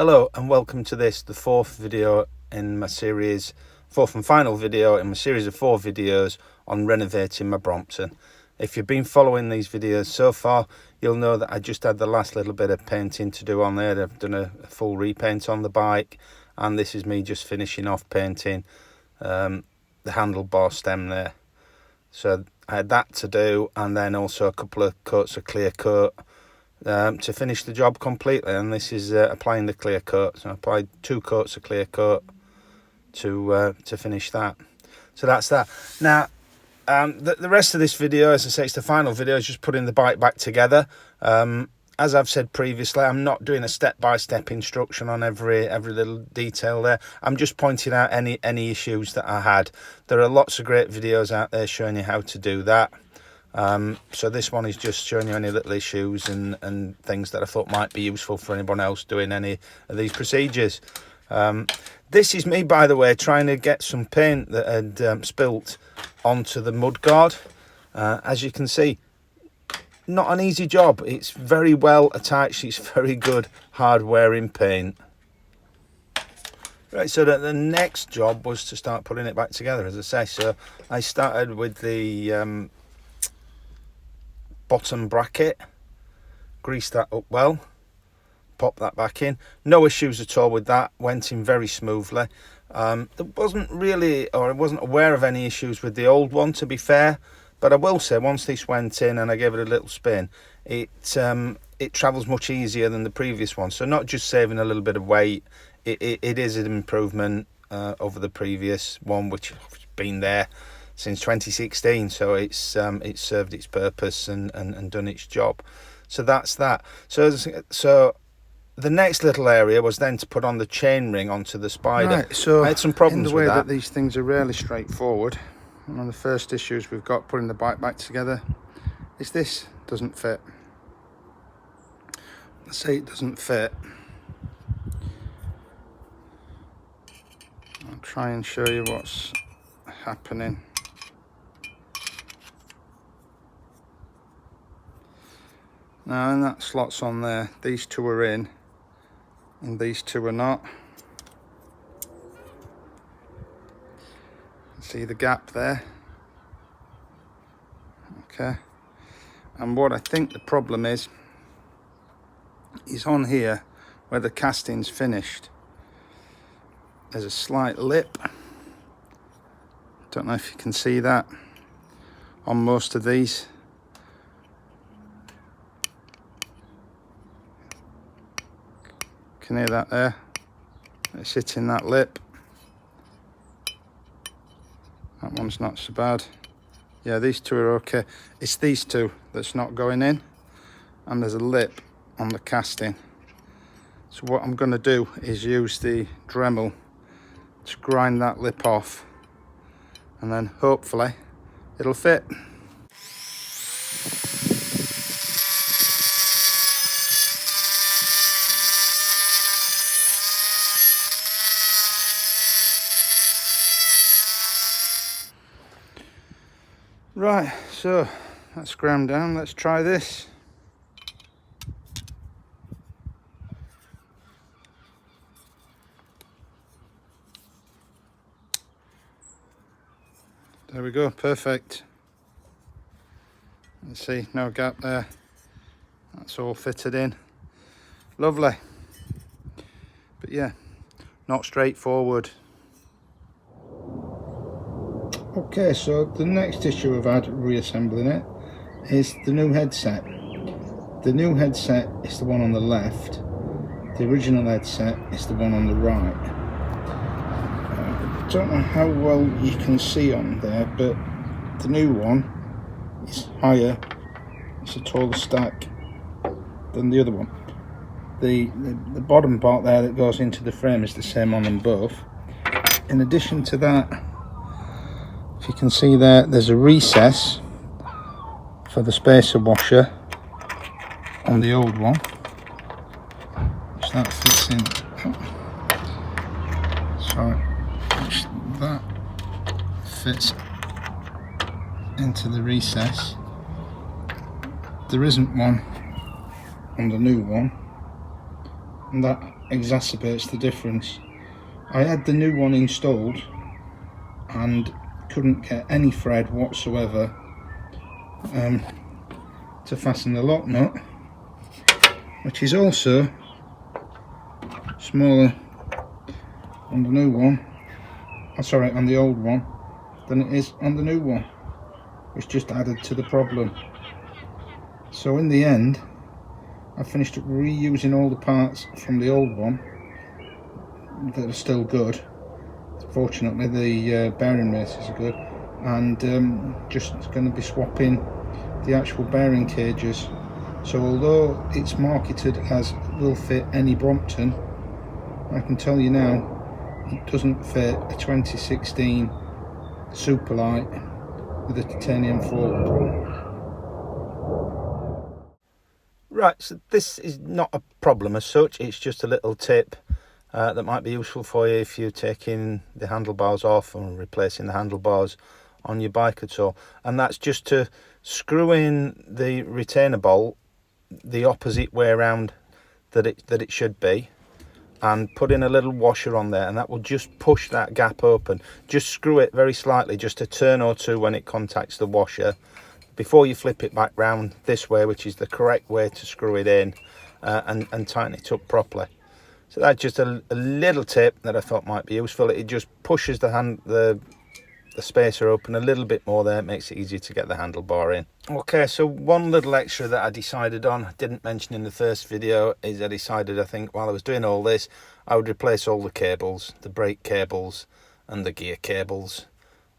Hello and welcome to the fourth video in my series, fourth and final video in my series of 4 videos on renovating my Brompton. If you've been following these videos so far, you'll know that I just had the last little bit of painting to do on there. I've done a full repaint on the bike, and this is me just finishing off painting the handlebar stem there. So I had that to do, and then also a couple of coats of clear coat to finish the job completely. And this is applying the clear coat. So I applied 2 coats of clear coat to finish that. So that's that. Now the rest of this video, as I say, it's the final video, is just putting the bike back together. As I've said previously, I'm not doing a step-by-step instruction on every little detail there. I'm just pointing out any issues that I had. There are lots of great videos out there showing you how to do that. So this one is just showing you any little issues and things that I thought might be useful for anyone else doing any of these procedures. This is me, by the way, trying to get some paint that had spilt onto the mudguard. As you can see, not an easy job. It's very well attached. It's very good hard wearing paint. Right, so the next job was to start putting it back together, as I say. So I started with the bottom bracket, greased that up well, pop that back in. No issues at all with that, went in very smoothly. There wasn't really, or I wasn't aware of any issues with the old one, to be fair, but I will say once this went in and I gave it a little spin, it travels much easier than the previous one. So not just saving a little bit of weight, it is an improvement over the previous one, which has been there since 2016. So it's served its purpose and done its job. So that's that. So the next little area was then to put on the chain ring onto the spider. Right, so I had some problems with that. In the way that these things are rarely straightforward, one of the first issues we've got putting the bike back together is this doesn't fit. Let's say it doesn't fit. I'll try and show you what's happening. Now, and that slot's on there, these 2 are in and these 2 are not. See the gap there? Okay. And what I think the problem is on here where the casting's finished. There's a slight lip. Don't know if you can see that on most of these. Can hear that there? It's hitting that lip. That one's not so bad. Yeah, these 2 are okay. It's these 2 that's not going in, and there's a lip on the casting. So what I'm going to do is use the Dremel to grind that lip off, and then hopefully it'll fit. Right, so that's ground down. Let's try this. There we go, perfect. Let's see, no gap there. That's all fitted in. Lovely. But yeah, not straightforward. Okay, so the next issue I've had reassembling it is the new headset. The new headset is the one on the left. The original headset is the one on the right. I don't know how well you can see on there, but the new one is higher. It's a taller stack than the other one. The bottom part there that goes into the frame is the same on them both. In addition to that, if you can see there, there's a recess for the spacer washer on the old one, so that fits in. So that fits into the recess. There isn't one on the new one. and that exacerbates the difference. I had the new one installed and couldn't get any thread whatsoever to fasten the lock nut, which is also smaller on the new one, sorry, on the old one, than it is on the new one, which just added to the problem. So in the end, I finished up reusing all the parts from the old one that are still good. Fortunately, the bearing races are good, and just going to be swapping the actual bearing cages. So although it's marketed as will fit any Brompton, I can tell you now it doesn't fit a 2016 Superlight with a titanium fork. Right, so this is not a problem as such, it's just a little tip that might be useful for you if you're taking the handlebars off and replacing the handlebars on your bike at all. And that's just to screw in the retainer bolt the opposite way around that it should be, and put in a little washer on there, and that will just push that gap open. Just screw it very slightly, just a turn or two when it contacts the washer, before you flip it back round this way, which is the correct way to screw it in, and tighten it up properly. So that's just a little tip that I thought might be useful. It just pushes the spacer open a little bit more there. It makes it easier to get the handlebar in. Okay, so one little extra that I decided on, I didn't mention in the first video, is I decided, I think, while I was doing all this, I would replace all the cables, the brake cables and the gear cables.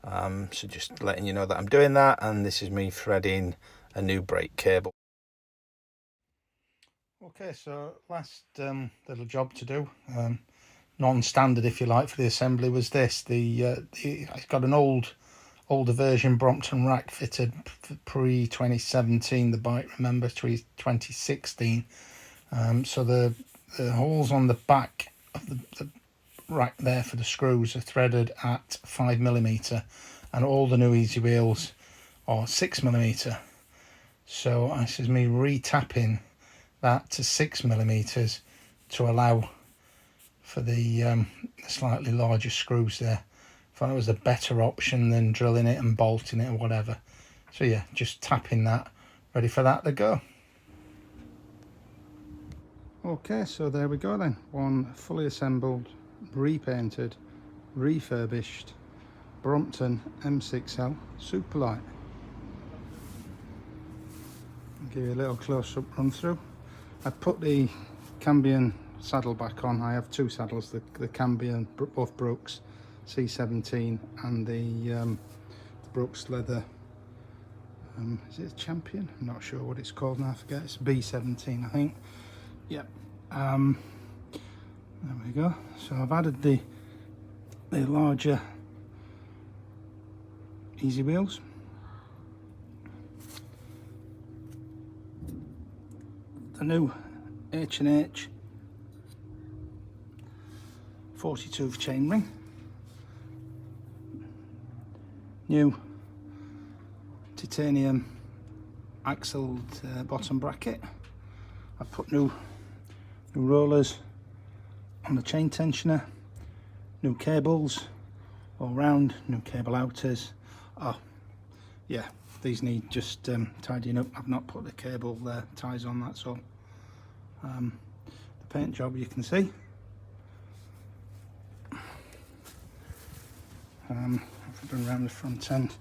So just letting you know that I'm doing that, and this is me threading a new brake cable. Okay, so last little job to do, non-standard if you like, for the assembly was this. I've got an older version Brompton rack fitted pre-2017. The bike, remember, 2016. So the holes on the back of the rack there for the screws are threaded at 5mm, and all the new easy wheels are 6mm. So this is me re-tapping that to 6mm to allow for the slightly larger screws there. I thought it was a better option than drilling it and bolting it or whatever. So yeah, just tapping that, ready for that to go. Okay, so there we go then. One fully assembled, repainted, refurbished Brompton M6L Superlight. I'll give you a little close-up run through. I put the Cambion saddle back on. I have two saddles, the Cambion, both Brooks C17, and the Brooks leather, is it a Champion? I'm not sure what it's called now, I forget. It's B17, I think. Yep. There we go. So I've added the larger easy wheels. The new H&H 42th chainring. New titanium axle bottom bracket. I've put new rollers on the chain tensioner, new cables all round, new cable outers. Oh yeah, these need just tidying up. I've not put the cable ties on, that's all. The paint job you can see. I've done around the front end,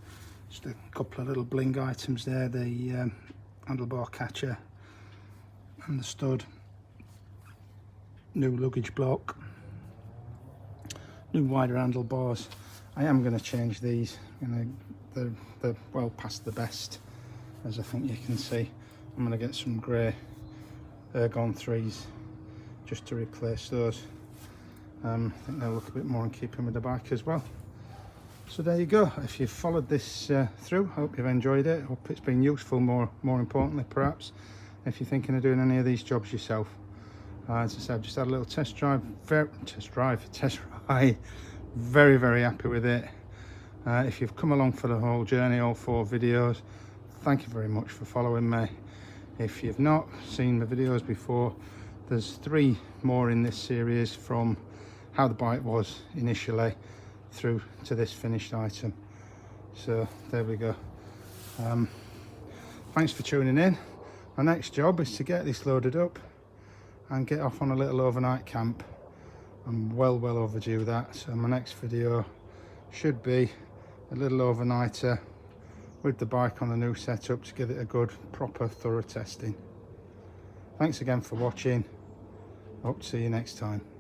just a couple of little bling items there, the handlebar catcher and the stud, new luggage block, new wider handlebars. I am going to change these, they're well past the best, as I think you can see. I'm going to get some grey Ergon 3s just to replace those. I think they'll look a bit more in keeping with the bike as well. So there you go. If you've followed this through, I hope you've enjoyed it. I hope it's been useful, more importantly perhaps, if you're thinking of doing any of these jobs yourself. As I said, just had a little test ride, very, very happy with it. If you've come along for the whole journey, all 4 videos, thank you very much for following me. If you've not seen the videos before, There's 3 more in this series, from how the bike was initially through to this finished item. So there we go. Thanks for tuning in. My next job is to get this loaded up and get off on a little overnight camp. I'm well overdue that, so my next video should be a little overnighter with the bike on the new setup to give it a good proper thorough testing. Thanks again for watching. Hope to see you next time.